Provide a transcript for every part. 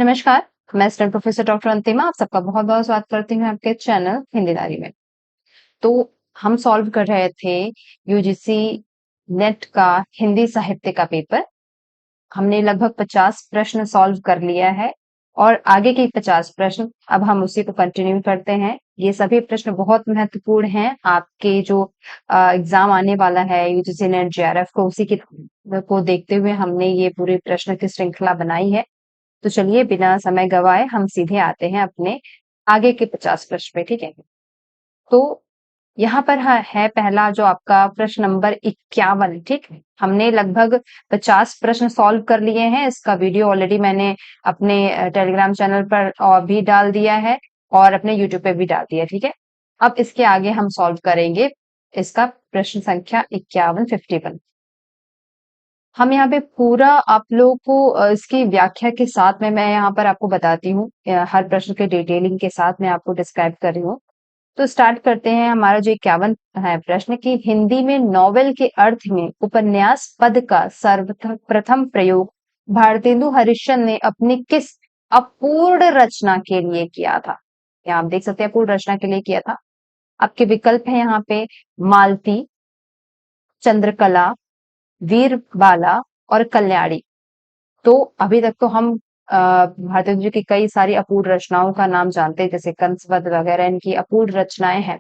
नमस्कार, मैं student professor doctor अंतिमा आप सबका बहुत-बहुत स्वागत करती हूँ आपके चैनल हिंदीदारी में। तो हम सॉल्व कर रहे थे यूजीसी नेट का हिंदी साहित्य का पेपर। हमने लगभग 50 प्रश्न सॉल्व कर लिया है और आगे के 50 प्रश्न अब हम उसी को कंटिन्यू करते हैं। ये सभी प्रश्न बहुत महत्वपूर्ण हैं आपके जो एग्जाम आने वाला है यूजीसी नेट जेआरएफ को उसी की को देखते हुए हमने ये पूरी प्रश्न की श्रृंखला बनाई है। तो चलिए बिना समय गवाए हम सीधे आते हैं अपने आगे के 50 प्रश्न पे, ठीक है? तो यहाँ पर है पहला जो आपका प्रश्न नंबर 51, ठीक है? हमने लगभग 50 प्रश्न सॉल्व कर लिए हैं। इसका वीडियो ऑलरेडी मैंने अपने टेलीग्राम चैनल पर भी डाल दिया है और अपने यूट्यूब पे भी डाल दिया है, ठीक है? अब इसके आगे हम सॉल्व करेंगे इसका प्रश्न संख्या 51, 51। हम यहाँ पे पूरा आप लोगों को इसकी व्याख्या के साथ में मैं यहाँ पर आपको बताती हूँ। हर प्रश्न के डिटेलिंग के साथ मैं आपको डिस्क्राइब कर रही हूँ। तो स्टार्ट करते हैं हमारा जो 51 है प्रश्न कि हिंदी में नॉवेल के अर्थ में उपन्यास पद का सर्वप्रथम प्रयोग भारतेंदु हरिश्चंद्र ने अपनी किस अपूर्ण रचना के लिए किया था? यहाँ आप देख सकते हैं अपूर्ण रचना के लिए किया था। आपके विकल्प है यहाँ पे मालती, चंद्रकला, वीरबाला और कल्याणी। तो अभी तक तो हम भारतेंदु जी की कई सारी अपूर्ण रचनाओं का नाम जानते हैं जैसे कंसवध वगैरह इनकी अपूर्ण रचनाएं हैं।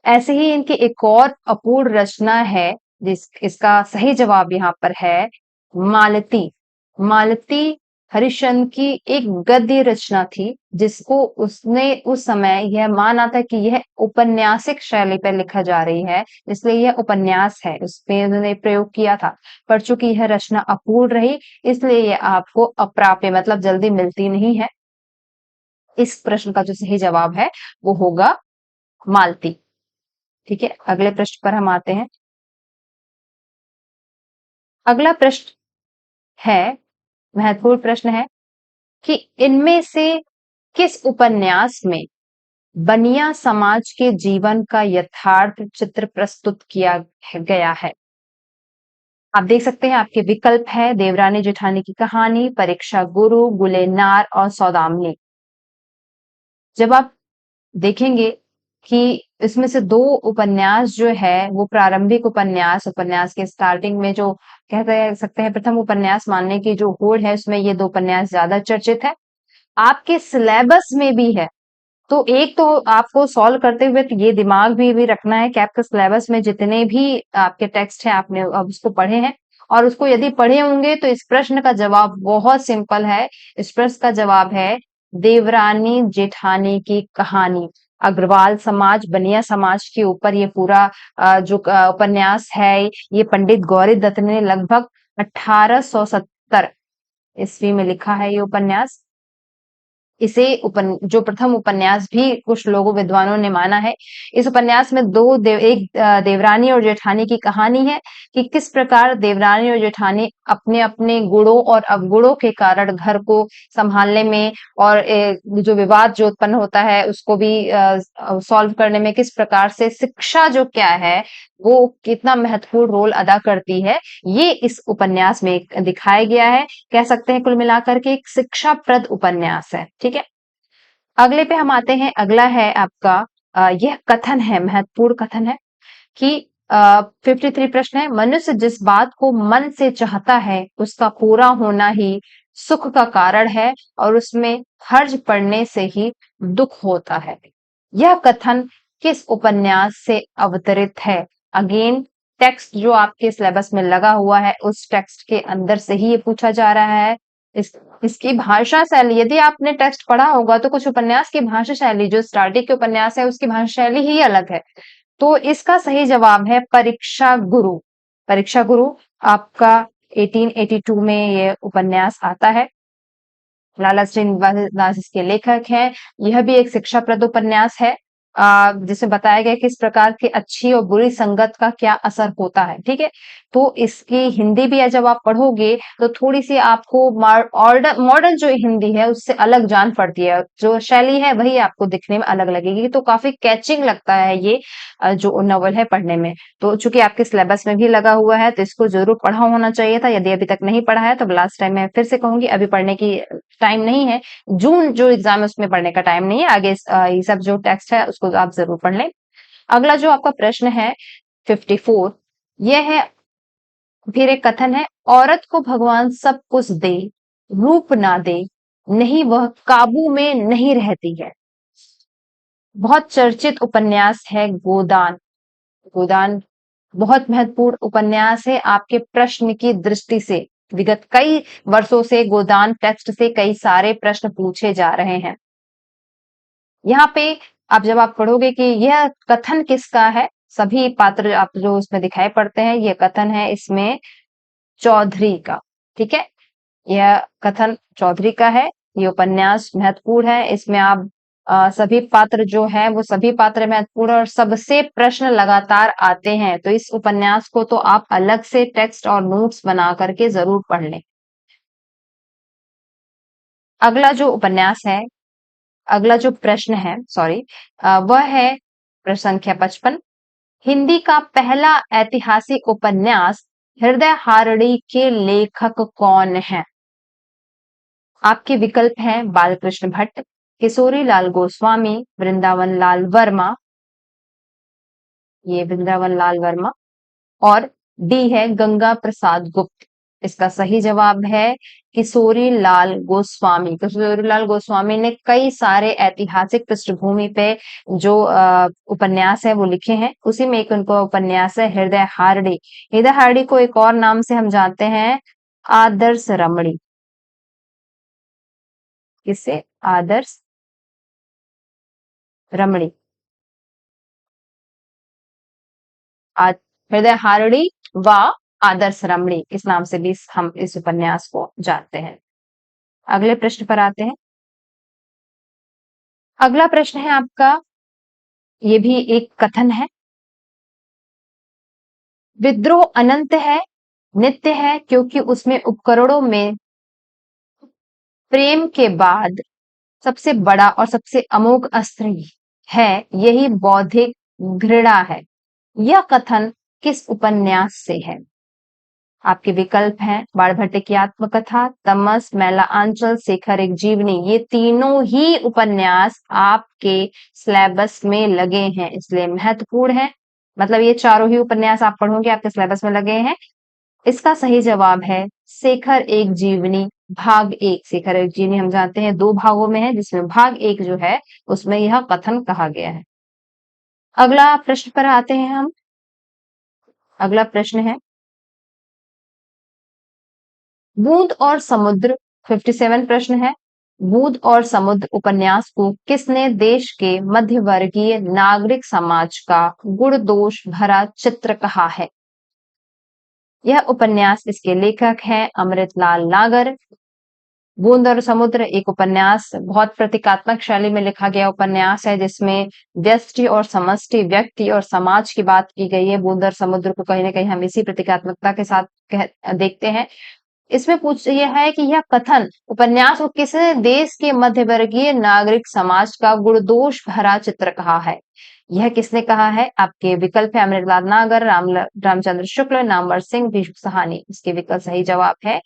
ऐसे ही इनकी एक और अपूर्ण रचना है इसका सही जवाब यहाँ पर है मालती। मालती हरिश्चंद्र की एक गद्य रचना थी जिसको उसने उस समय यह माना था कि यह औपन्यासिक शैली पर लिखा जा रही है इसलिए यह उपन्यास है उसमें उन्होंने प्रयोग किया था। पर चूंकि यह रचना अपूर्ण रही इसलिए यह आपको अप्राप्य मतलब जल्दी मिलती नहीं है। इस प्रश्न का जो सही जवाब है वो होगा मालती। ठीक है, अगले प्रश्न पर हम आते हैं। अगला प्रश्न है महत्वपूर्ण प्रश्न है कि इनमें से किस उपन्यास में बनिया समाज के जीवन का यथार्थ चित्र प्रस्तुत किया गया है? आप देख सकते हैं आपके विकल्प है देवरानी जेठानी की कहानी, परीक्षा गुरु, गुलेनार और सौदामिनी। जब आप देखेंगे कि इसमें से दो उपन्यास जो है वो प्रारंभिक उपन्यास के स्टार्टिंग में जो कह सकते हैं प्रथम उपन्यास मानने की जो होड़ है उसमें ये दो उपन्यास ज्यादा चर्चित है। आपके सिलेबस में भी है तो एक तो आपको सॉल्व करते हुए तो ये दिमाग भी रखना है कि आपके सिलेबस में जितने भी आपके टेक्स्ट है आपने अब उसको पढ़े हैं और उसको यदि पढ़े होंगे तो इस प्रश्न का जवाब बहुत सिंपल है। इस प्रश्न का जवाब है देवरानी जेठानी की कहानी। अग्रवाल समाज बनिया समाज के ऊपर ये पूरा जो उपन्यास है ये पंडित गौरी दत्त ने लगभग 1870 ईस्वी में लिखा है ये उपन्यास। इसे जो प्रथम उपन्यास भी कुछ लोगों विद्वानों ने माना है। इस उपन्यास में एक देवरानी और जेठानी की कहानी है कि किस प्रकार देवरानी और जेठानी अपने अपने गुणों और अवगुणों के कारण घर को संभालने में और जो विवाद जो उत्पन्न होता है उसको भी सॉल्व करने में किस प्रकार से शिक्षा जो क्या है वो कितना महत्वपूर्ण रोल अदा करती है ये इस उपन्यास में दिखाया गया है। कह सकते हैं कुल मिलाकर के एक शिक्षाप्रद उपन्यास है। ठीक है, अगले पे हम आते हैं। अगला है आपका यह कथन है महत्वपूर्ण कथन है कि 53 प्रश्न है मनुष्य जिस बात को मन से चाहता है उसका पूरा होना ही सुख का कारण है और उसमें हर्ज पड़ने से ही दुख होता है। यह कथन किस उपन्यास से अवतरित है? अगेन टेक्स्ट जो आपके सिलेबस में लगा हुआ है उस टेक्स्ट के अंदर से ही ये पूछा जा रहा है। इसकी भाषा शैली यदि आपने टेक्स्ट पढ़ा होगा तो कुछ उपन्यास की भाषा शैली जो स्टार्टिंग के उपन्यास है उसकी भाषा शैली ही अलग है। तो इसका सही जवाब है परीक्षा गुरु। परीक्षा गुरु आपका 1882 में ये उपन्यास आता है। लाला श्रीनिवास इसके लेखक हैं। यह भी एक शिक्षाप्रद उपन्यास है। जिसमें बताया गया कि इस प्रकार की अच्छी और बुरी संगत का क्या असर होता है, ठीक है? तो इसकी हिंदी भी जब आप पढ़ोगे तो थोड़ी-सी आपको मॉडर्न जो हिंदी है उससे अलग जान पड़ती है। जो शैली है वही आपको दिखने में अलग लगेगी, तो काफ़ी कैचिंग लगता है ये जो नॉवल है पढ़ने में। तो चूँकि आपके सिलेबस में भी लगा हुआ है तो इसको ज़रूर पढ़ा होना चाहिए था। यदि अभी तक नहीं पढ़ा है तो लास्ट टाइम मैं फिर से कहूँगी, अभी पढ़ने की टाइम नहीं है। जून जो एग्ज़ाम है उसमें पढ़ने का टाइम नहीं है। आगे ये सब जो टेक्स्ट है उसको आप ज़रूर पढ़ लें। अगला जो आपका प्रश्न है 54, यह है, फिर एक कथन है, औरत को भगवान सब कुछ दे, रूप ना दे, नहीं वह काबू में नहीं रहती है। बहुत चर्चित उपन्यास है गोदान। गोदान बहुत महत्वपूर्ण उपन्यास है आपके प्रश्न की दृष्टि से। विगत कई वर्षों से गोदान टेक्स्ट से कई सारे प्रश्न पूछे जा रहे हैं। यहाँ पे जब आप पढ़ोगे कि यह कथन किसका है, सभी पात्र आप जो उसमें दिखाई पड़ते हैं, यह कथन है इसमें चौधरी का, ठीक है? यह कथन चौधरी का है। ये उपन्यास महत्वपूर्ण है। इसमें आप सभी पात्र जो हैं वो सभी पात्र महत्वपूर्ण और सबसे प्रश्न लगातार आते हैं। तो इस उपन्यास को तो आप अलग से टेक्स्ट और नोट्स बना करके ज़रूर पढ़ लें। अगला जो उपन्यास है, अगला जो प्रश्न है, सॉरी, वह है प्रश्न संख्या 55। हिंदी का पहला ऐतिहासिक उपन्यास हृदय हारड़ी के लेखक कौन है? आपके विकल्प हैं बालकृष्ण भट्ट, किशोरी लाल गोस्वामी, वृंदावन लाल वर्मा, ये वृंदावन लाल वर्मा, और डी है गंगा प्रसाद गुप्त। इसका सही जवाब है किशोरी लाल गोस्वामी। किशोरी लाल गोस्वामी ने कई सारे ऐतिहासिक पृष्ठभूमि पे जो उपन्यास है वो लिखे हैं। उसी में एक उनका उपन्यास है हृदय हारड़ी। हृदय हारड़ी को एक और नाम से हम जानते हैं, आदर्श रमणी। किससे? आदर्श रमणी। आज हृदय हारड़ी व आदर्श रमणी इस नाम से भी हम इस उपन्यास को जानते हैं। अगले प्रश्न पर आते हैं। अगला प्रश्न है आपका, ये भी एक कथन है, विद्रोह अनंत है, नित्य है, क्योंकि उसमें उपकरणों में प्रेम के बाद सबसे बड़ा और सबसे अमोघ अस्त्र है, यही बौद्धिक घृणा है। यह कथन किस उपन्यास से है? आपके विकल्प हैं बाणभट्ट की आत्मकथा, तमस, मैला आंचल, शेखर एक जीवनी। ये तीनों ही उपन्यास आपके सिलेबस में लगे हैं, इसलिए महत्वपूर्ण है। मतलब ये चारों ही उपन्यास आप पढ़ोगे आपके सिलेबस में लगे हैं। इसका सही जवाब है शेखर एक जीवनी भाग 1। शेखर एक जीवनी हम जानते हैं 2 भागों में है, जिसमें भाग 1 जो है उसमें यह कथन कहा गया है। अगला प्रश्न पर आते हैं हम। अगला प्रश्न है, बूंद और समुद्र, 57 प्रश्न है। बूंद और समुद्र उपन्यास को किसने देश के मध्यवर्गीय नागरिक समाज का गुण दोष भरा चित्र कहा है? यह उपन्यास, इसके लेखक हैं अमृतलाल नागर। बूंद और समुद्र एक उपन्यास बहुत प्रतीकात्मक शैली में लिखा गया उपन्यास है, जिसमें व्यष्टि और समष्टि, व्यक्ति और समाज की बात की गई है। बूंद और समुद्र को कहीं ना कहीं हम इसी प्रतीकात्मकता के साथ देखते हैं। इसमें पूछ यह है कि यह कथन उपन्यास को किसने देश के मध्यवर्गीय नागरिक समाज का गुणदोष भरा चित्र कहा है? यह किसने कहा है? आपके विकल्प है अमृतलाल नागर, रामचंद्र शुक्ल, नामवर सिंह, भीष्म सहानी। इसके विकल्प सही जवाब है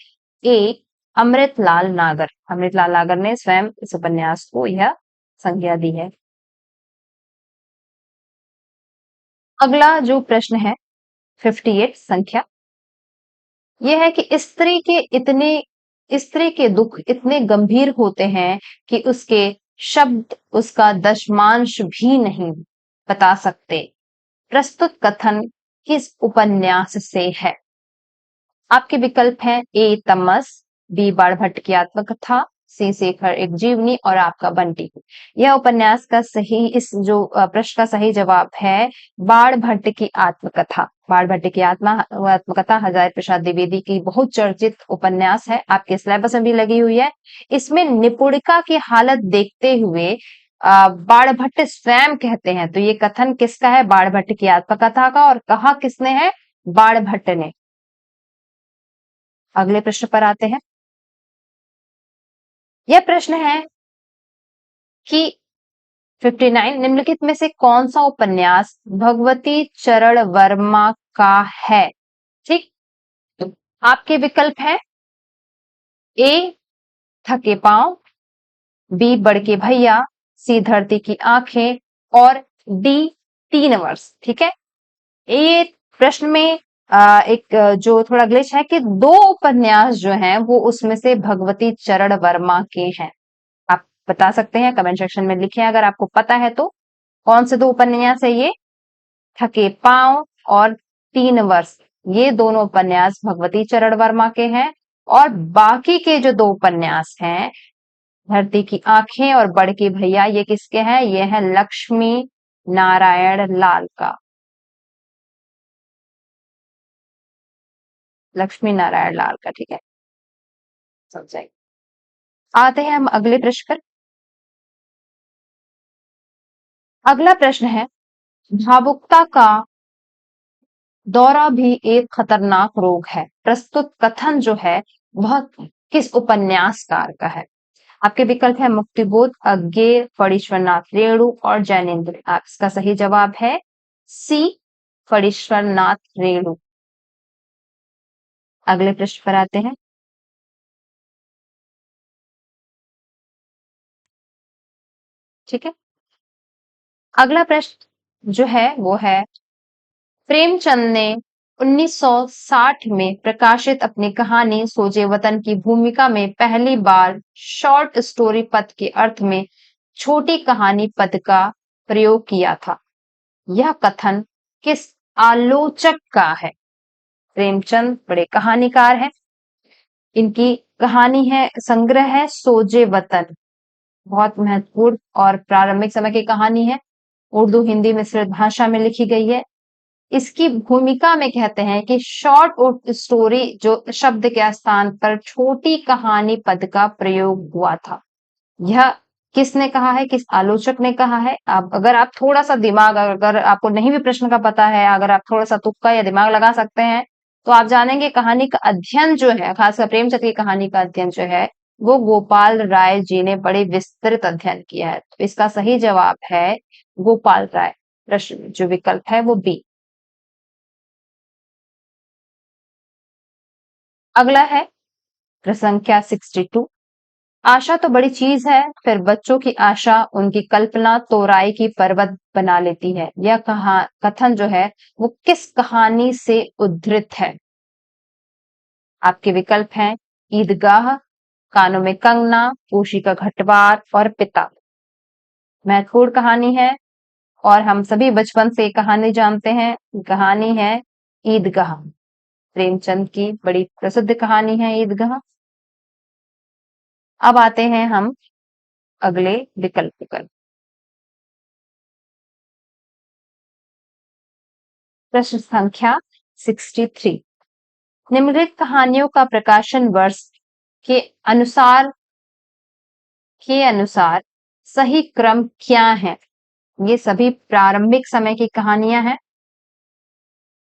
ए, अमृतलाल नागर। अमृतलाल नागर ने स्वयं इस उपन्यास को यह संज्ञा दी है। अगला जो प्रश्न है 58 संख्या, यह है कि स्त्री के दुख इतने गंभीर होते हैं कि उसके शब्द उसका दशमांश भी नहीं बता सकते। प्रस्तुत कथन किस उपन्यास से है? आपके विकल्प हैं ए, तमस, बी, बाणभट्ट की आत्मकथा, सी, शेखर एक जीवनी, और आपका बंटी। यह उपन्यास का सही, इस जो प्रश्न का सही जवाब है बाणभट्ट की आत्मकथा। बाणभट्ट की आत्मकथा हजारी प्रसाद द्विवेदी की बहुत चर्चित उपन्यास है, आपके सिलेबस में भी लगी हुई है। इसमें निपुणिका की हालत देखते हुए बाणभट्ट स्वयं कहते हैं। तो ये कथन किसका है? बाणभट्ट की आत्मकथा का। और कहा किसने है? बाणभट्ट ने। अगले प्रश्न पर आते हैं। यह प्रश्न है कि 59 निम्नलिखित में से कौन सा उपन्यास भगवती चरण वर्मा का है? ठीक, आपके विकल्प है ए थके पांव, बी बड़के भैया, सी धरती की आंखें और डी 3 वर्ष। ठीक है, ये प्रश्न में एक जो थोड़ा ग्लिच है कि 2 उपन्यास जो हैं वो उसमें से भगवती चरण वर्मा के हैं। आप बता सकते हैं, कमेंट सेक्शन में लिखें अगर आपको पता है तो। कौन से 2 उपन्यास है ये? थके पांव और 3 वर्ष। ये दोनों उपन्यास भगवती चरण वर्मा के हैं। और बाकी के जो 2 उपन्यास हैं, धरती की आंखें और बड़के भैया, ये किसके हैं? ये है लक्ष्मी नारायण लाल का। लक्ष्मी नारायण लाल का। ठीक है, समझाइए। आते हैं हम अगले प्रश्न पर। अगला प्रश्न है, भावुकता का दौरा भी एक खतरनाक रोग है। प्रस्तुत कथन जो है वह किस उपन्यासकार का है? आपके विकल्प है मुक्तिबोध, अज्ञेय, फणीश्वरनाथ रेणु और जैनेन्द्र। आप इसका सही जवाब है सी फणीश्वरनाथ रेणु। अगले प्रश्न पर आते हैं। ठीक है, अगला प्रश्न जो है वो है, प्रेमचंद ने 1960 में प्रकाशित अपनी कहानी सोजे वतन की भूमिका में पहली बार शॉर्ट स्टोरी पद के अर्थ में छोटी कहानी पद का प्रयोग किया था। यह कथन किस आलोचक का है? प्रेमचंद बड़े कहानीकार हैं। इनकी कहानी है, संग्रह है सोजे वतन। बहुत महत्वपूर्ण और प्रारंभिक समय की कहानी है। उर्दू हिंदी मिश्रित भाषा में लिखी गई है। इसकी भूमिका में कहते हैं कि शॉर्ट स्टोरी जो शब्द के स्थान पर छोटी कहानी पद का प्रयोग हुआ था। यह किसने कहा है? किस आलोचक ने कहा है? आप अगर आप थोड़ा सा दिमाग, अगर आपको नहीं भी प्रश्न का पता है, अगर आप थोड़ा सा तुक्का या दिमाग लगा सकते हैं तो आप जानेंगे कहानी का अध्ययन जो है, खासकर प्रेमचंद की कहानी का अध्ययन जो है वो गोपाल राय जी ने बड़े विस्तृत अध्ययन किया है। तो इसका सही जवाब है गोपाल राय। प्रश्न जो विकल्प है वो बी। अगला है प्रश्न संख्या 62। आशा तो बड़ी चीज है, फिर बच्चों की आशा उनकी कल्पना तो राय की पर्वत बना लेती है। यह कथन जो है वो किस कहानी से उद्धृत है? आपके विकल्प हैं ईदगाह, कानों में कंगना, उसी का घटवार और पिता। महत्वपूर्ण कहानी है और हम सभी बचपन से कहानी जानते हैं। कहानी है ईदगाह। प्रेमचंद की बड़ी प्रसिद्ध कहानी है ईदगाह। अब आते हैं हम अगले विकल्प पर। प्रश्न संख्या 63। निम्नलिखित कहानियों का प्रकाशन वर्ष के अनुसार सही क्रम क्या है? ये सभी प्रारंभिक समय की कहानियां हैं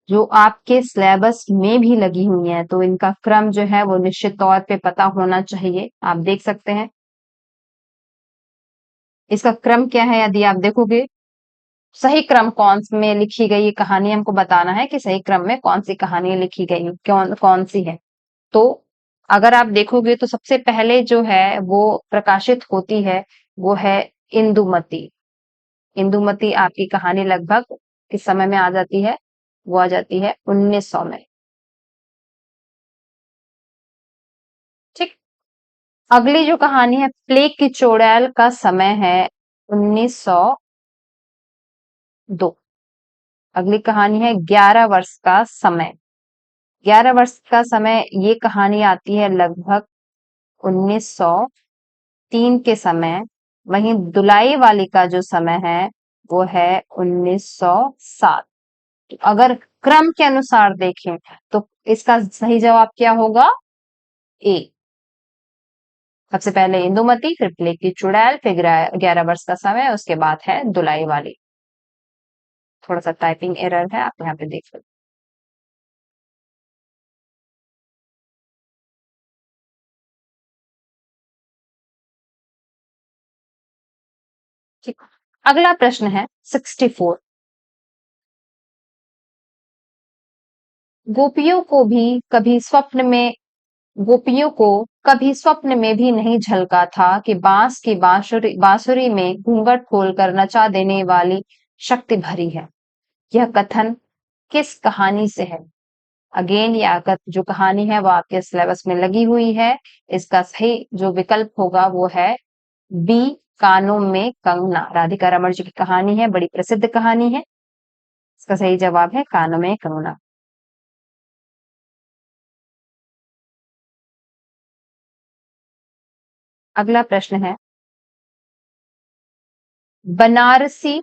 जो आपके सिलेबस में भी लगी हुई हैं, तो इनका क्रम जो है वो निश्चित तौर पे पता होना चाहिए। आप देख सकते हैं इसका क्रम क्या है। यदि आप देखोगे सही क्रम कौन में लिखी गई कहानी, हमको बताना है कि सही क्रम में कौन सी कहानी लिखी गई, कौन सी है। तो अगर आप देखोगे तो सबसे पहले जो है वो प्रकाशित होती है वो है इंदुमती। इंदुमती आपकी कहानी लगभग किस समय में आ जाती है? वो आ जाती है 1900 में। ठीक, अगली जो कहानी है प्लेग की चुड़ैल का समय है 1902। अगली कहानी है 11 वर्ष का समय। 11 वर्ष का समय, ये कहानी आती है लगभग 1903 के समय। वहीं दुलाई वाली का जो समय है वो है 1907। अगर क्रम के अनुसार देखें तो इसका सही जवाब क्या होगा? ए। सबसे पहले इंदुमती, फिर प्लेग की चुड़ैल, फिर 11 वर्ष का समय, उसके बाद है दुलाई वाली। थोड़ा सा टाइपिंग एरर है, आप यहाँ पे देख सकते। ठीक। अगला प्रश्न है 64। गोपियों को भी कभी स्वप्न में गोपियों को कभी स्वप्न में भी नहीं झलका था कि बांस की बांसुरी में घूंघट खोलकर नचा देने वाली शक्ति भरी है। यह कथन किस कहानी से है? अगेन ये जो कहानी है वो आपके सिलेबस में लगी हुई है। इसका सही जो विकल्प होगा वो है बी, कानों में कंगना। राधिका रमण जी की कहानी है, बड़ी प्रसिद्ध कहानी है। इसका सही जवाब है कानों में कंगना। अगला प्रश्न है बनारसी,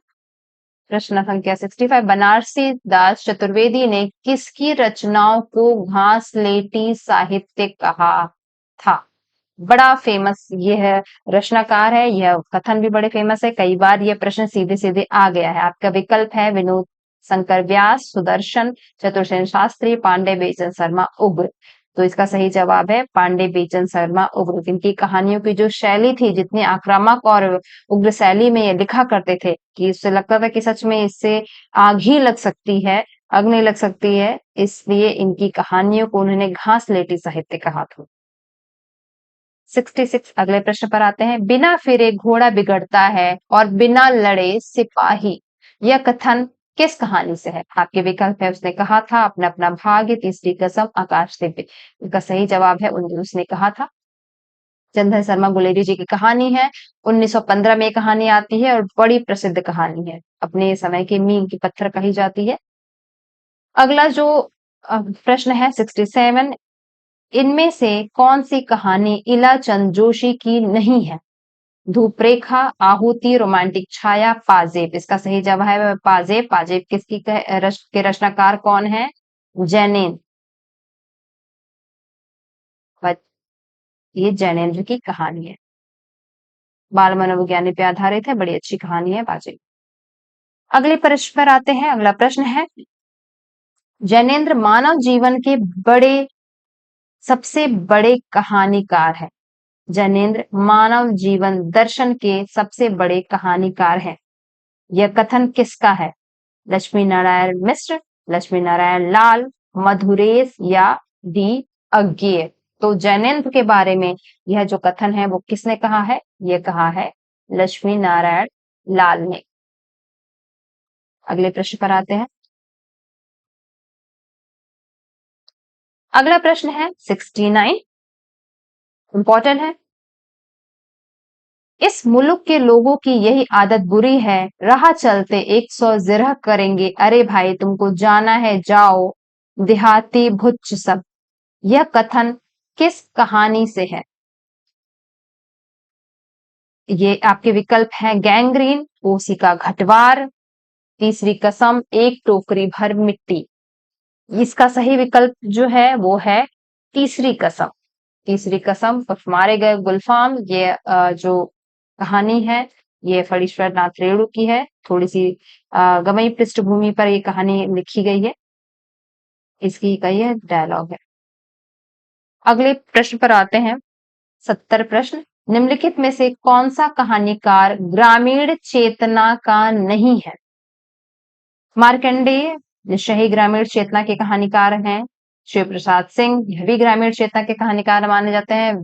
प्रश्न संख्या 65। बनारसी दास चतुर्वेदी ने किसकी रचनाओं को घासलेटी साहित्य कहा था? बड़ा फेमस ये है रचनाकार है, यह कथन भी बड़े फेमस है, कई बार यह प्रश्न सीधे सीधे आ गया है। आपका विकल्प है विनोद शंकर व्यास, सुदर्शन चतुर्सेन शास्त्री, पांडे बेचन शर्मा, उग्र। तो इसका सही जवाब है पांडे बेचन शर्मा, उग्र। इनकी कहानियों की जो शैली थी, जितनी आक्रामक और उग्र शैली में ये लिखा करते थे कि इससे लगता था कि सच में इससे आग ही लग सकती है, अग्नि लग सकती है, इसलिए इनकी कहानियों को उन्होंने घासलेटी साहित्य कहा था। 66। अगले प्रश्न पर आते हैं। बिना फिरे घोड़ा बिगड़ता है और बिना लड़े सिपाही, यह कथन किस कहानी से है? आपके विकल्प है उसने कहा था, अपना अपना भाग्य, तीसरी कसम, आकाश दिव्य। इसका सही जवाब है उसने कहा था। चंदन शर्मा गुलेरी जी की कहानी है, 1915 में कहानी आती है और बड़ी प्रसिद्ध कहानी है, अपने समय की मील की पत्थर कही जाती है। अगला जो प्रश्न है 67। इनमें से कौन सी कहानी इलाचंद जोशी की नहीं है? धूपरेखा, आहुति, रोमांटिक छाया, पाजेब। इसका सही जवाब है पाजेब। पाजेब किसकी के रचनाकार कौन है? जैनेन्द्र। ये जैनेन्द्र की कहानी है, बाल मनोविज्ञानी पे आधारित है, बड़ी अच्छी कहानी है पाजेब। अगले प्रश्न पर आते हैं। अगला प्रश्न है जैनेन्द्र मानव जीवन के सबसे बड़े कहानीकार है। जैनेन्द्र मानव जीवन दर्शन के सबसे बड़े कहानीकार हैं। यह कथन किसका है? लक्ष्मी नारायण मिश्र, लक्ष्मी नारायण लाल, मधुरेश या डी अज्ञेय। तो जैनेन्द्र के बारे में यह जो कथन है वो किसने कहा है? यह कहा है लक्ष्मी नारायण लाल ने। अगले प्रश्न पर आते हैं। अगला प्रश्न है 69, इंपॉर्टेंट है। इस मुल्क के लोगों की यही आदत बुरी है, राह चलते 100 जिरह करेंगे, अरे भाई तुमको जाना है जाओ, देहाती भुच्च सब। यह कथन किस कहानी से है? ये आपके विकल्प हैं गैंग्रीन, ओसिका घटवार, तीसरी कसम, एक टोकरी भर मिट्टी। इसका सही विकल्प जो है वो है तीसरी कसम। तीसरी कसम, मारे गए गुलफाम, ये जो कहानी है ये फणीश्वर नाथ रेणु की है। थोड़ी सी गमई पृष्ठभूमि पर ये कहानी लिखी गई है, इसकी कही है डायलॉग है। अगले प्रश्न पर आते हैं। 70 प्रश्न। निम्नलिखित में से कौन सा कहानीकार ग्रामीण चेतना का नहीं है? मार्कंडेय निश्चय ही ग्रामीण चेतना के कहानीकार हैं। शिव प्रसाद सिंह, यह भी ग्रामीण चेतना के कहानीकार माने जाते हैं।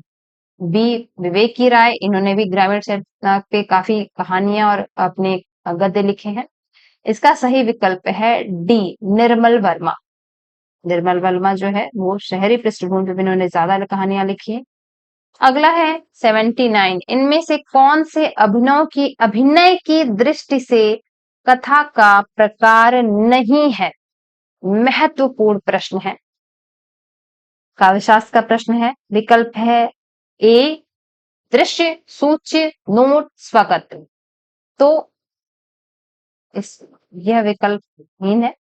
बी, विवेक की राय, इन्होंने भी ग्रामीण चेतना पे काफी कहानियां और अपने गद्य लिखे हैं। इसका सही विकल्प है डी, निर्मल वर्मा। निर्मल वर्मा जो है वो शहरी पृष्ठभूमि पे इन्होंने ज्यादा कहानियां लिखी है। अगला है 79। इनमें से कौन से अभिनय की दृष्टि से कथा का प्रकार नहीं है? महत्वपूर्ण प्रश्न है, काव्यशास्त्र का प्रश्न है। विकल्प है ए, दृश्य, सूच्य, नोट, स्वगत। तो इस यह विकल्प हीन है।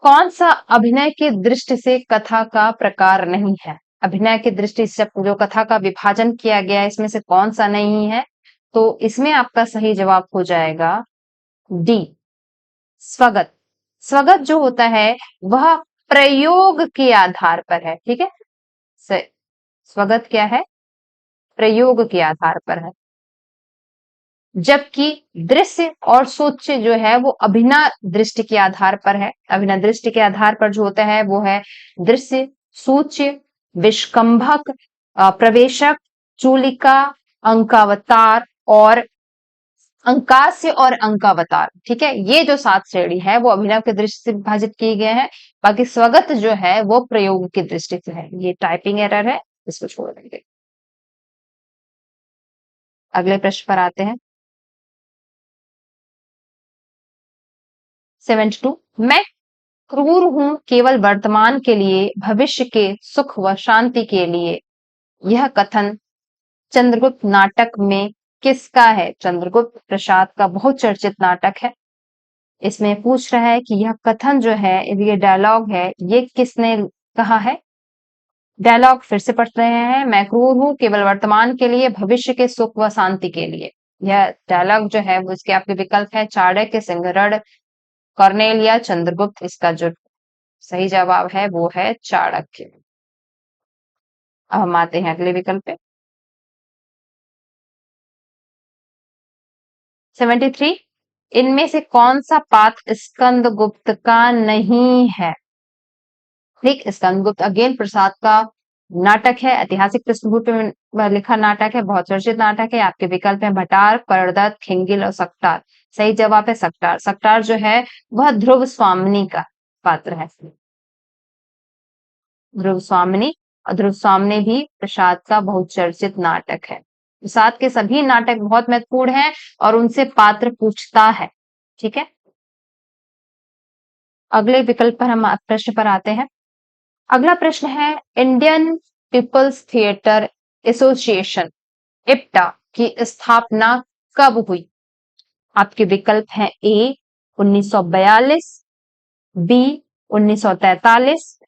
कौन सा अभिनय की दृष्टि से कथा का प्रकार नहीं है? अभिनय की दृष्टि से जो कथा का विभाजन किया गया है इसमें से कौन सा नहीं है? तो इसमें आपका सही जवाब हो जाएगा डी, स्वगत। स्वगत जो होता है वह प्रयोग के आधार पर है, ठीक है। स्वगत क्या है? प्रयोग के आधार पर है। जबकि दृश्य और सूच्य जो है वो अभिनय दृष्टि के आधार पर है। अभिनय दृष्टि के आधार पर जो होता है वो है दृश्य, सूच्य, विष्कंभक, प्रवेशक, चूलिका, अंकावतार और अंकास्य और अंकावतार, ठीक है। ये जो 7 श्रेणी है वो अभिनव की दृष्टि से विभाजित किए गए हैं। बाकी स्वगत जो है वो प्रयोग की दृष्टि से है। ये टाइपिंग एरर है, इसको छोड़ देंगे। अगले प्रश्न पर आते हैं। 72, मैं क्रूर हूं केवल वर्तमान के लिए, भविष्य के सुख व शांति के लिए। यह कथन चंद्रगुप्त नाटक में किसका है? चंद्रगुप्त प्रसाद का बहुत चर्चित नाटक है। इसमें पूछ रहा है कि यह कथन जो है, ये डायलॉग है, ये किसने कहा है? डायलॉग फिर से पढ़ रहे हैं। मैं क्रूर हूं केवल वर्तमान के लिए, भविष्य के सुख व शांति के लिए। यह डायलॉग जो है वो इसके आपके विकल्प है चाणक्य, सिंहरण, कॉर्नेल या चंद्रगुप्त। इसका जो सही जवाब है वो है चाणक्य। अब हम आते हैं अगले विकल्प पे। 73, इनमें से कौन सा पात्र स्कंदगुप्त का नहीं है? ठीक, स्कंदगुप्त अगेन प्रसाद का नाटक है, ऐतिहासिक पृष्ठभूमि में लिखा नाटक है, बहुत चर्चित नाटक है। आपके विकल्प हैं भटार, परदत्त, खिंगिल और सक्टार। सही जवाब है सक्टार। सक्टार जो है वह ध्रुव स्वामिनी का पात्र है। ध्रुव स्वामिनी, और ध्रुव स्वामिनी भी प्रसाद का बहुत चर्चित नाटक है। प्रसाद के सभी नाटक बहुत महत्वपूर्ण हैं और उनसे पात्र पूछता है, ठीक है। अगले विकल्प पर हम प्रश्न पर आते हैं। अगला प्रश्न है Indian People's Theatre Association IPTA की स्थापना कब हुई? आपके विकल्प हैं ए 1942, बी 1943,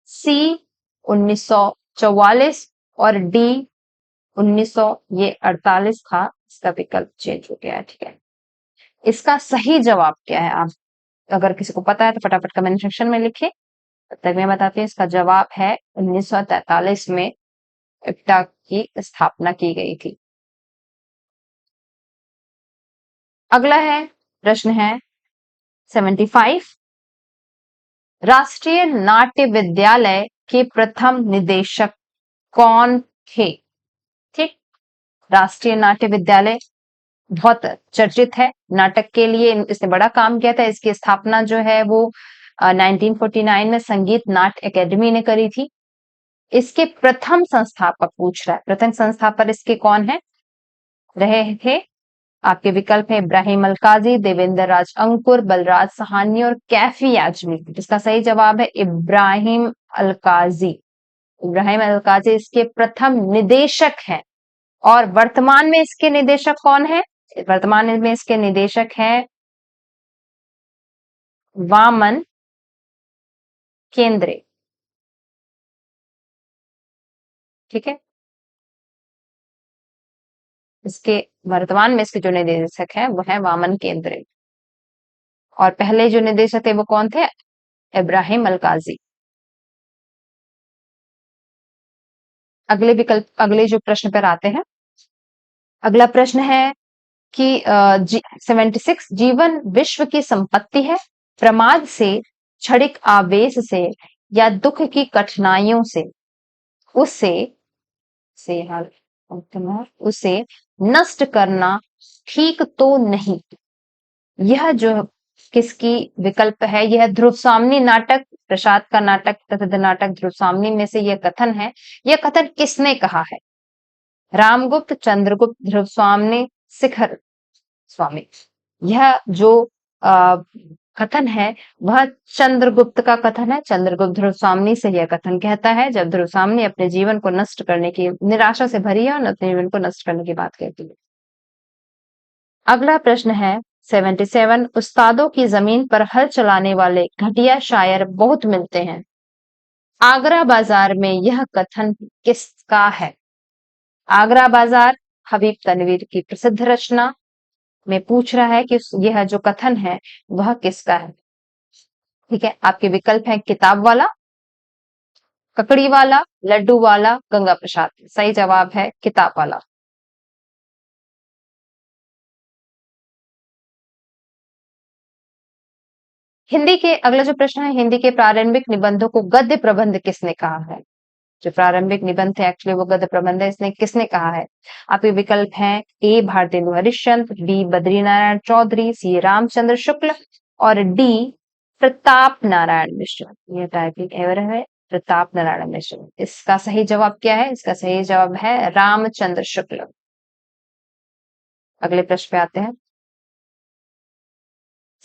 सी 1944 और डी 1900। ये 48 था, इसका विकल्प चेंज हो गया है, ठीक है। इसका सही जवाब क्या है? आप अगर किसी को पता है तो फटाफट कमेंट सेक्शन में लिखिए। तब तक मैं बताती हूँ, इसका जवाब है 1943 में इप्टा की स्थापना की गई थी। अगला है प्रश्न है 75, राष्ट्रीय नाट्य विद्यालय के प्रथम निदेशक कौन थे? ठीक, राष्ट्रीय नाट्य विद्यालय बहुत चर्चित है नाटक के लिए, इसने बड़ा काम किया था। इसकी स्थापना जो है वो 1949 में संगीत नाट्य अकेडमी ने करी थी। इसके प्रथम संस्थापक पूछ रहा है, प्रथम संस्थापक इसके कौन है रहे थे? आपके विकल्प है इब्राहिम अलकाजी, देवेंद्र राज अंकुर, बलराज सहानी और कैफी आजमी। इसका सही जवाब है इब्राहिम अलकाजी। इब्राहिम अलकाजी इसके प्रथम निदेशक हैं। और वर्तमान में इसके निदेशक कौन है? वर्तमान में इसके निदेशक हैं वामन केंद्रे, ठीक है। इसके वर्तमान में इसके जो निदेशक है वो है वामन केंद्रे, और पहले जो निदेशक थे वो कौन थे? इब्राहिम अलकाजी। अगले विकल्प, अगले जो प्रश्न पर आते हैं। अगला प्रश्न है कि 76, जीवन विश्व की संपत्ति है, प्रमाद से, क्षणिक आवेश से या दुख की कठिनाइयों से उसे उसे नष्ट करना ठीक तो नहीं। यह जो किसकी विकल्प है? यह ध्रुव स्वामिनी नाटक, प्रसाद का नाटक, प्रसिद्ध नाटक ध्रुव स्वामिनी में से यह कथन है। यह कथन किसने कहा है? रामगुप्त, चंद्रगुप्त, ध्रुव स्वामिनी, शिखर स्वामी। यह जो कथन है वह चंद्रगुप्त का कथन है। चंद्रगुप्त ध्रुव स्वामिनी से यह कथन कहता है जब ध्रुव स्वामिनी अपने जीवन को नष्ट करने की निराशा से भरी है और अपने जीवन को नष्ट करने की बात कहती है। अगला प्रश्न है 77, उस्तादों की जमीन पर हल चलाने वाले घटिया शायर बहुत मिलते हैं। आगरा बाजार में यह कथन किसका है? आगरा बाजार हबीब तनवीर की प्रसिद्ध रचना में पूछ रहा है कि यह जो कथन है वह किसका है। ठीक है, आपके विकल्प हैं किताब वाला, ककड़ी वाला, लड्डू वाला, गंगा प्रसाद। सही जवाब है किताब वाला। हिंदी के अगला जो प्रश्न है, हिंदी के प्रारंभिक निबंधों को गद्य प्रबंध किसने कहा है? जो प्रारंभिक निबंध थे एक्चुअली वो गद्य प्रबंध है, इसने किसने कहा है? आपके विकल्प हैं ए भारतेंदु हरिश्चंद्र, बी बद्रीनारायण चौधरी, सी रामचंद्र शुक्ल और डी प्रताप नारायण मिश्र। ये टाइपिंग एरर है, प्रताप नारायण मिश्र। इसका सही जवाब क्या है? इसका सही जवाब है रामचंद्र शुक्ल। अगले प्रश्न पे आते हैं।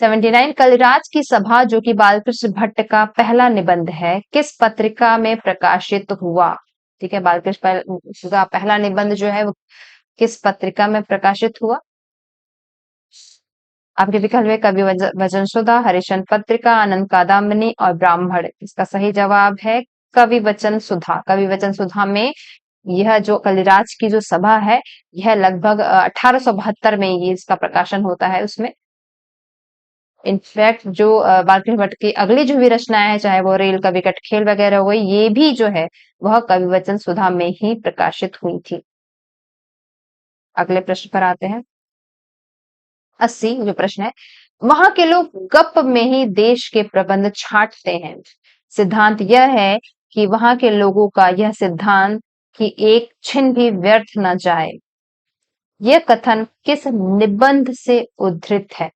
79 कलिराज की सभा जो कि बालकृष्ण भट्ट का पहला निबंध है किस पत्रिका में प्रकाशित हुआ? ठीक है, बालकृष्ण का पहला निबंध जो है वो किस पत्रिका में प्रकाशित हुआ? आपके विकल्प में कवि वचन सुधा, हरिश्चंद्र पत्रिका, आनंद कादम्बिनी और ब्राह्मण। इसका सही जवाब है कवि वचन सुधा। कवि वचन सुधा में यह जो कलिराज की जो सभा है यह लगभग 1872 में ये इसका प्रकाशन होता है। उसमें इनफैक्ट जो बालकृष्ण भट्ट की अगली जो भी रचनाएं हैं, चाहे वो रेल कवि कटखेल वगैरह हुई, ये भी जो है वह कवि वचन सुधा में ही प्रकाशित हुई थी। अगले प्रश्न पर आते हैं। 80 जो प्रश्न है, वहां के लोग गप में ही देश के प्रबंध छांटते हैं। सिद्धांत यह है कि वहां के लोगों का यह सिद्धांत कि एक छिन भी व्यर्थ न जाए। यह कथन किस निबंध से उद्धृत है?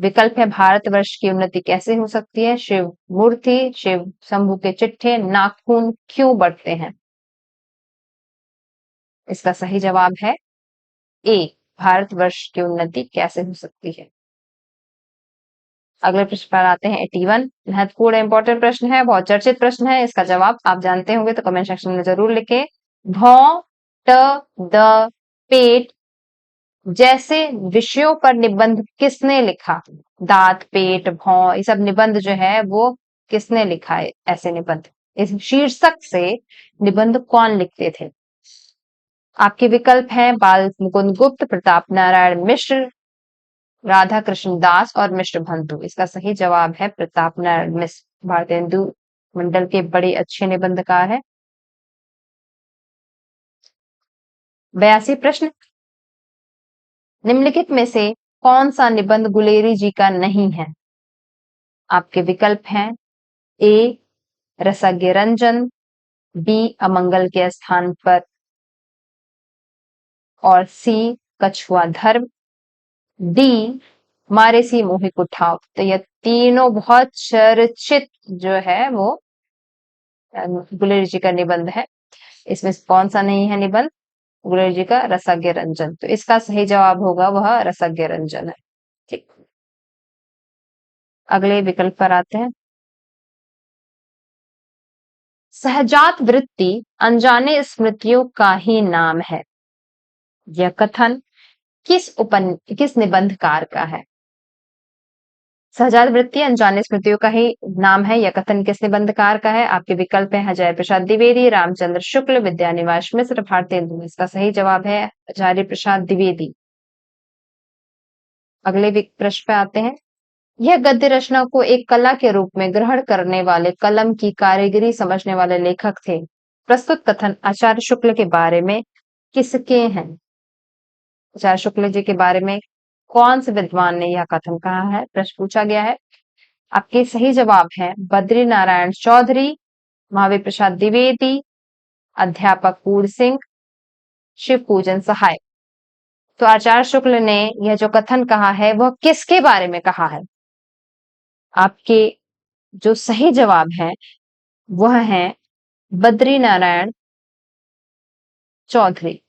विकल्प है भारतवर्ष की उन्नति कैसे हो सकती है, शिव मूर्ति, शिव शंभू के चिट्ठे, नाखून क्यों बढ़ते हैं। इसका सही जवाब है ए भारतवर्ष की उन्नति कैसे हो सकती है। अगले प्रश्न पर आते हैं 81। महत्वपूर्ण इंपॉर्टेंट प्रश्न है, बहुत चर्चित प्रश्न है। इसका जवाब आप जानते होंगे तो कमेंट सेक्शन में जरूर लिखें। भौ, ट, द, पेट जैसे विषयों पर निबंध किसने लिखा? दांत, पेट, भौं, ये सब निबंध जो है वो किसने लिखा है? ऐसे निबंध, इस शीर्षक से निबंध कौन लिखते थे? आपके विकल्प हैं बाल मुकुंद गुप्त, प्रताप नारायण मिश्र, राधा कृष्ण दास और मिश्र बंधु। इसका सही जवाब है प्रताप नारायण मिश्र। भारतेंदु मंडल के बड़े अच्छे निबंधकार है। 82 प्रश्न, निम्नलिखित में से कौन सा निबंध गुलेरी जी का नहीं है? आपके विकल्प हैं ए रसज्ञ रंजन, बी अमंगल के स्थान पर और सी कछुआ धर्म, डी मारे सी मोहि कुठाव। तो यह तीनों बहुत चर्चित जो है वो गुलेरी जी का निबंध है। इसमें कौन सा नहीं है निबंध गुलेरी जी का? रसज्ञ रंजन। तो इसका सही जवाब होगा वह रसज्ञ रंजन है। ठीक, अगले विकल्प पर आते हैं। सहजात वृत्ति अनजाने स्मृतियों का ही नाम है। यह कथन किस निबंधकार का है? सहजात वृत्ति अनजाने स्मृतियों का ही नाम है, यह कथन किस निबंधकार का है? आपके विकल्प है अजय प्रसाद द्विवेदी, रामचंद्र शुक्ल, विद्यानिवास मिश्र, भारतेंदु। इसका सही जवाब है आचार्य प्रसाद द्विवेदी। अगले प्रश्न पे आते हैं। यह गद्य रचना को एक कला के रूप में ग्रहण करने वाले, कलम की कारीगरी समझने वाले लेखक थे। प्रस्तुत कथन आचार्य शुक्ल के बारे में किसके हैं? आचार्य शुक्ल जी के बारे में कौन से विद्वान ने यह कथन कहा है? प्रश्न पूछा गया है। आपके सही जवाब है बद्री नारायण चौधरी, महावीर प्रसाद द्विवेदी, अध्यापक पूर्ण सिंह, शिव पूजन सहाय। तो आचार्य शुक्ल ने यह जो कथन कहा है वह किसके बारे में कहा है? आपके जो सही जवाब है वह है बद्री नारायण चौधरी।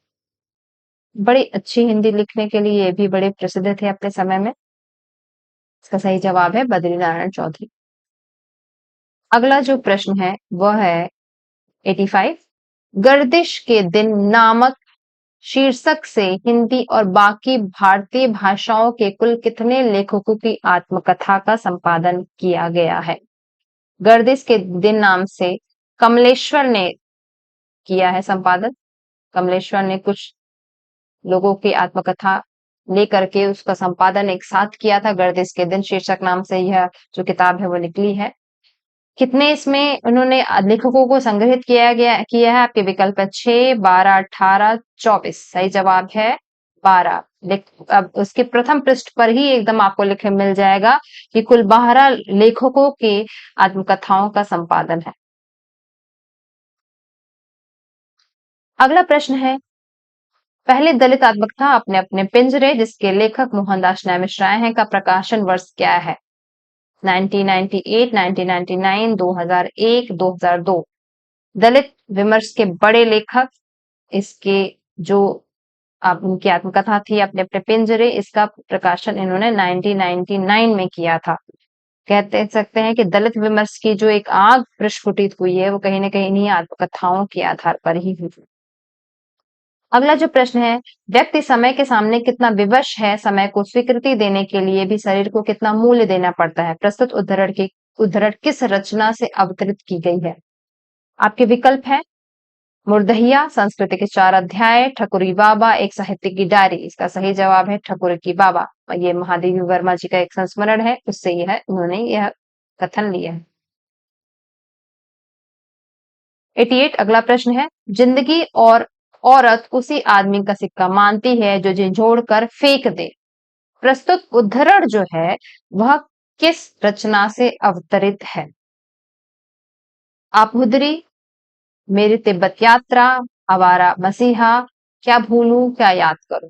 बड़ी अच्छी हिंदी लिखने के लिए ये भी बड़े प्रसिद्ध थे अपने समय में। इसका सही जवाब है बद्री नारायण चौधरी। अगला जो प्रश्न है वह है 85। गर्दिश के दिन नामक शीर्षक से हिंदी और बाकी भारतीय भाषाओं के कुल कितने लेखकों की आत्मकथा का संपादन किया गया है? गर्दिश के दिन नाम से कमलेश्वर ने किया है संपादन। कमलेश्वर ने कुछ लोगों की आत्मकथा लेकर के उसका संपादन एक साथ किया था। गर्दिश के दिन शीर्षक नाम से यह जो किताब है वो निकली है। कितने इसमें उन्होंने लेखकों को संग्रहित किया है? आपके विकल्प है 6, 12, 18, 24। सही जवाब है 12। अब उसके प्रथम पृष्ठ पर ही एकदम आपको लिखे मिल जाएगा कि कुल 12 लेखकों के आत्मकथाओं का संपादन है। अगला प्रश्न है, पहले दलित आत्मकथा अपने अपने पिंजरे जिसके लेखक मोहनदास न्याय राय हैं का प्रकाशन वर्ष क्या है? 1998, 1999, 2001, 2002। दलित विमर्श के बड़े लेखक, इसके जो आप उनकी आत्मकथा थी अपने अपने पिंजरे, इसका प्रकाशन इन्होंने 1999 में किया था। कहते सकते हैं कि दलित विमर्श की जो एक आग प्रस्फुटित हुई है वो कहीं ना कहीं इन्हीं आत्मकथाओं के आधार पर ही हुई। अगला जो प्रश्न है, व्यक्ति समय के सामने कितना विवश है, समय को स्वीकृति देने के लिए भी शरीर को कितना मूल्य देना पड़ता है? प्रस्तुत उद्धरण किस रचना से अवतरित की गई है? आपके विकल्प है मुर्दहिया, संस्कृति के 4 अध्याय, ठकुरी बाबा, एक साहित्य की डायरी। इसका सही जवाब है ठकुर की बाबा। ये महादेवी वर्मा जी का एक संस्मरण है, उससे उन्होंने यह कथन लिया है। 88 अगला प्रश्न है, जिंदगी और औरत उसी आदमी का सिक्का मानती है जो झिझोड़ कर फेंक दे। प्रस्तुत उद्धरण जो है वह किस रचना से अवतरित है? आपूदरी, मेरी तिब्बत यात्रा, आवारा मसीहा, क्या भूलूं क्या याद करूं।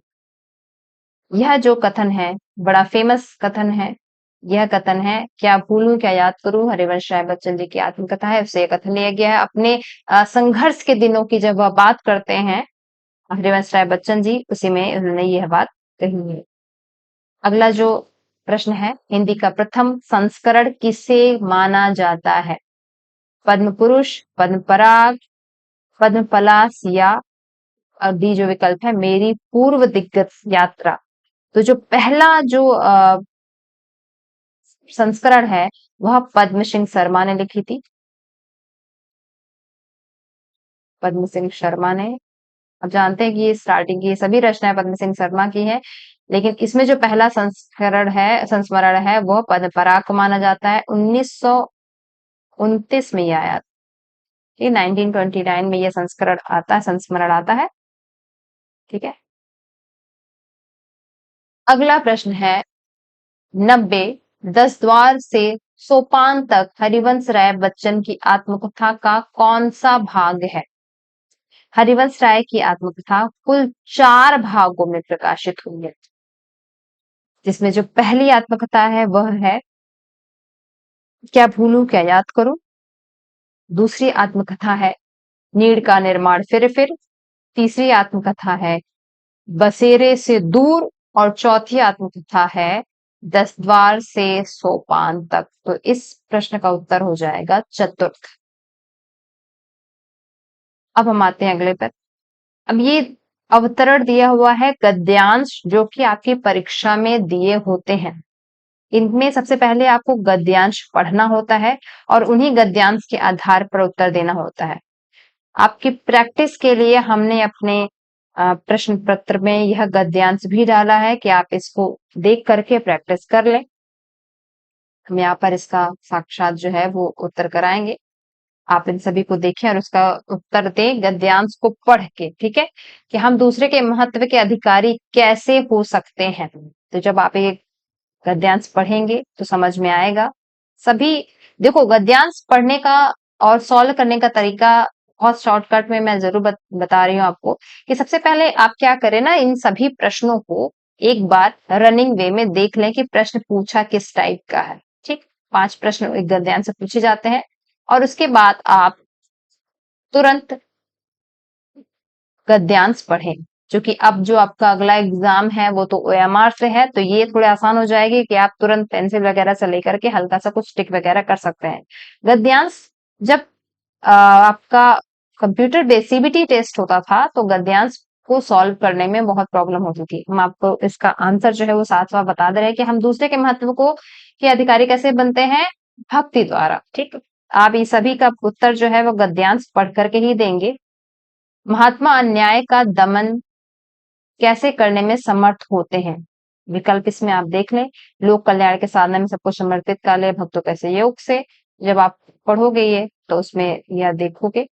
यह जो कथन है बड़ा फेमस कथन है। यह कथन है क्या भूलूं क्या याद करूं, हरिवंश राय बच्चन जी की आत्मकथा है, उससे यह कथन लिया गया है। अपने संघर्ष के दिनों की जब वह बात करते हैं हरिवंश राय बच्चन जी, उसी में उन्होंने यह बात कही है। अगला जो प्रश्न है, हिंदी का प्रथम संस्करण किसे माना जाता है? पद्म पुरुष, पद्म पराग, पद्म पलाश या डी जो विकल्प है मेरी पूर्व दिग्गज यात्रा। तो जो पहला जो संस्करण है वह पद्म सिंह शर्मा ने लिखी थी। पद्म सिंह शर्मा ने, अब जानते हैं कि ये स्टार्टिंग की ये सभी रचनाएं पद्म सिंह शर्मा की है, लेकिन इसमें जो पहला संस्मरण है वह पद्म पराग को माना जाता है। 1929 में ये आया था। 1929 में यह संस्मरण आता है। ठीक है। अगला प्रश्न है, 90 10 द्वार से सोपान तक हरिवंश राय बच्चन की आत्मकथा का कौन सा भाग है? हरिवंश राय की आत्मकथा कुल 4 भागों में प्रकाशित हुई है, जिसमें जो पहली आत्मकथा है वह है क्या भूलूं क्या याद करूं। दूसरी आत्मकथा है नीड़ का निर्माण फिर। तीसरी आत्मकथा है बसेरे से दूर और चौथी आत्मकथा है 10 द्वार से सोपान तक। तो इस प्रश्न का उत्तर हो जाएगा चतुर्थ। अब हम आते हैं अगले पर। अब ये अवतरण दिया हुआ है गद्यांश जो कि आपकी परीक्षा में दिए होते हैं। इनमें सबसे पहले आपको गद्यांश पढ़ना होता है और उन्हीं गद्यांश के आधार पर उत्तर देना होता है। आपकी प्रैक्टिस के लिए हमने अपने प्रश्न पत्र में यह गद्यांश भी डाला है कि आप इसको देख करके प्रैक्टिस कर लें। हम यहाँ पर इसका साक्षात जो है वो उत्तर कराएंगे। आप इन सभी को देखें और उसका उत्तर दें गद्यांश को पढ़ के। ठीक है, कि हम दूसरे के महत्व के अधिकारी कैसे हो सकते हैं। तो जब आप एक गद्यांश पढ़ेंगे तो समझ में आएगा। सभी देखो, गद्यांश पढ़ने का और सॉल्व करने का तरीका बहुत शॉर्टकट में मैं जरूर बता रही हूँ आपको कि सबसे पहले आप क्या करें ना, इन सभी प्रश्नों को एक बार रनिंग वे में देख लें कि प्रश्न पूछा किस टाइप का है। ठीक, 5 प्रश्न एक गद्यांश से पूछे जाते हैं और उसके बाद आप तुरंत गद्यांश पढ़ें। क्योंकि अब जो आपका अगला एग्जाम है वो तो ओएमआर से है, तो ये थोड़े आसान हो जाएगी कि आप तुरंत पेंसिल वगैरह से लेकर के हल्का सा कुछ टिक वगैरह कर सकते हैं। गद्यांश जब आपका कंप्यूटर बेस्ड सीबीटी टेस्ट होता था तो गद्यांश को सॉल्व करने में बहुत प्रॉब्लम होती थी। हम आपको इसका आंसर जो है वो साथ साथ बता दे रहे हैं कि हम दूसरे के महत्व को के अधिकारी कैसे बनते हैं, भक्ति द्वारा। ठीक, आप ये सभी का उत्तर जो है वो गद्यांश पढ़ करके ही देंगे। महात्मा अन्याय का दमन कैसे करने में समर्थ होते हैं? विकल्प इसमें आप देख लें। लोक कल्याण के साधना में सबको समर्पित कर ले भक्तों के सहयोग से। जब आप पढ़ोगे ये तो उसमें यह देखोगे।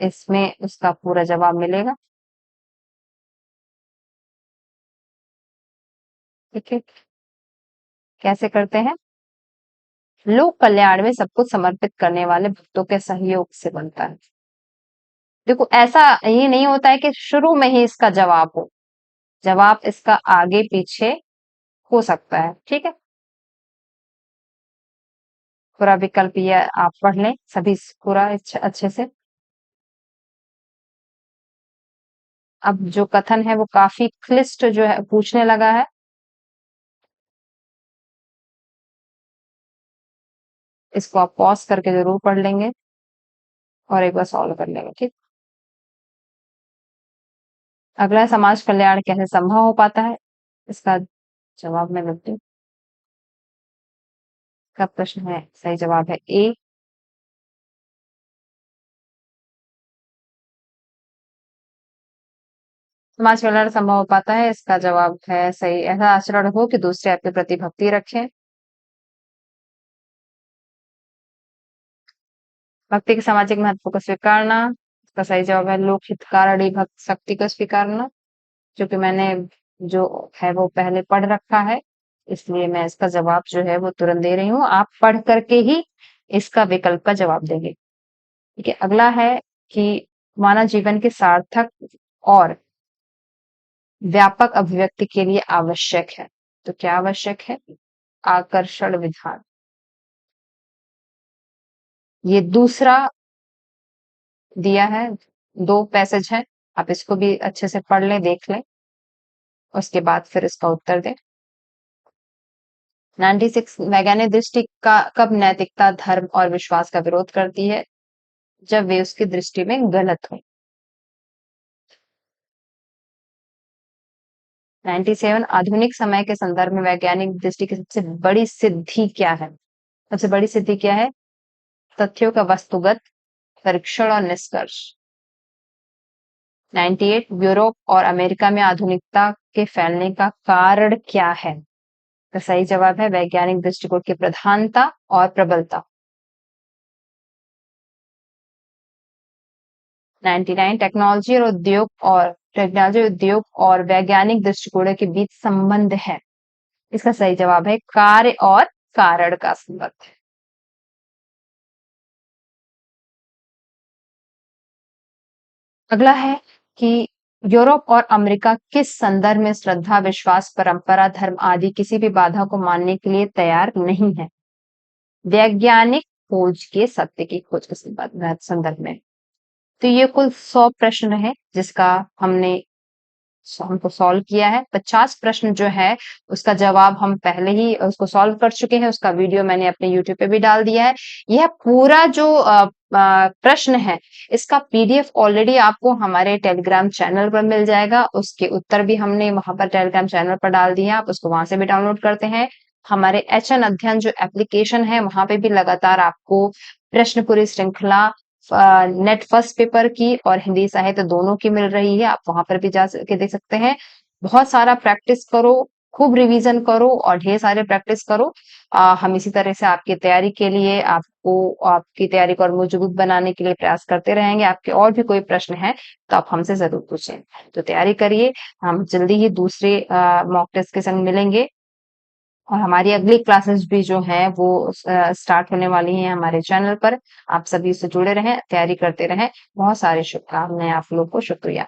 इसमें उसका पूरा जवाब मिलेगा। ठीक है, कैसे करते हैं? लोक कल्याण में सबको समर्पित करने वाले भक्तों के सहयोग से बनता है। देखो, ऐसा ये नहीं होता है कि शुरू में ही इसका जवाब हो। जवाब इसका आगे पीछे हो सकता है। ठीक है, पूरा विकल्प ये आप पढ़ लें सभी पूरा अच्छे से। अब जो कथन है वो काफी क्लिष्ट जो है पूछने लगा है। इसको आप पॉज करके जरूर पढ़ लेंगे और एक बार सॉल्व कर लेंगे। ठीक, अगला, समाज कल्याण कैसे संभव हो पाता है? इसका जवाब मैं लिखती हूँ। का प्रश्न है, सही जवाब है ए। समाज कल्याण संभव हो पाता है, इसका जवाब है सही। ऐसा आचरण हो कि दूसरे आपके प्रति भक्ति रखें। भक्ति के सामाजिक महत्व को स्वीकारना, इसका सही जवाब है लोक हितकारिणी भक्त शक्ति को स्वीकारना। जो कि मैंने जो है वो पहले पढ़ रखा है, इसलिए मैं इसका जवाब जो है वो तुरंत दे रही हूँ। आप पढ़ करके ही इसका विकल्प का जवाब देंगे। ठीक है, अगला है कि मानव जीवन के सार्थक और व्यापक अभिव्यक्ति के लिए आवश्यक है। तो क्या आवश्यक है? आकर्षण विधान। ये दूसरा दिया है, दो पैसेज है। आप इसको भी अच्छे से पढ़ लें, देख लें, उसके बाद फिर इसका उत्तर दें। 96 वैज्ञानिक दृष्टि का कब नैतिकता धर्म और विश्वास का विरोध करती है? जब वे उसकी दृष्टि में गलत हो। 97 आधुनिक समय के संदर्भ में वैज्ञानिक दृष्टि की सबसे बड़ी सिद्धि क्या है? सबसे बड़ी सिद्धि क्या है? तथ्यों का वस्तुगत परीक्षण और निष्कर्ष। 98 यूरोप और अमेरिका में आधुनिकता के फैलने का कारण क्या है? तो सही जवाब है वैज्ञानिक दृष्टिकोण की प्रधानता और प्रबलता। 99 टेक्नोलॉजी उद्योग और वैज्ञानिक दृष्टिकोणों के बीच संबंध है। इसका सही जवाब है कार्य और कारण का संबंध। अगला है कि यूरोप और अमेरिका किस संदर्भ में श्रद्धा विश्वास परंपरा धर्म आदि किसी भी बाधा को मानने के लिए तैयार नहीं है? वैज्ञानिक खोज के सत्य की खोज के संदर्भ में। तो ये कुल 100 प्रश्न है जिसका हमने हमको सॉल्व किया है। 50 प्रश्न जो है उसका जवाब हम पहले ही उसको सॉल्व कर चुके हैं। उसका वीडियो मैंने अपने यूट्यूब पे भी डाल दिया है। यह पूरा जो प्रश्न है इसका पीडीएफ ऑलरेडी आपको हमारे टेलीग्राम चैनल पर मिल जाएगा। उसके उत्तर भी हमने वहां पर टेलीग्राम चैनल पर डाल दिए हैं। आप उसको वहां से भी डाउनलोड करते हैं। हमारे एचएन अध्ययन जो एप्लीकेशन है वहां पे भी लगातार आपको प्रश्न पूरी श्रृंखला नेट फर्स्ट पेपर की और हिंदी साहित्य दोनों की मिल रही है। आप वहां पर भी जा के देख सकते हैं। बहुत सारा प्रैक्टिस करो, खूब रिवीजन करो और ढेर सारे प्रैक्टिस करो। हम इसी तरह से आपकी तैयारी के लिए आपकी तैयारी को और मजबूत बनाने के लिए प्रयास करते रहेंगे। आपके और भी कोई प्रश्न है तो आप हमसे जरूर पूछें। तो तैयारी करिए। हम जल्दी ही दूसरे मॉक टेस्ट के संग मिलेंगे और हमारी अगली क्लासेस भी जो है वो स्टार्ट होने वाली हैं हमारे चैनल पर। आप सभी उससे जुड़े रहें, तैयारी करते रहें। बहुत सारी शुभकामनाएं आप लोग को। शुक्रिया।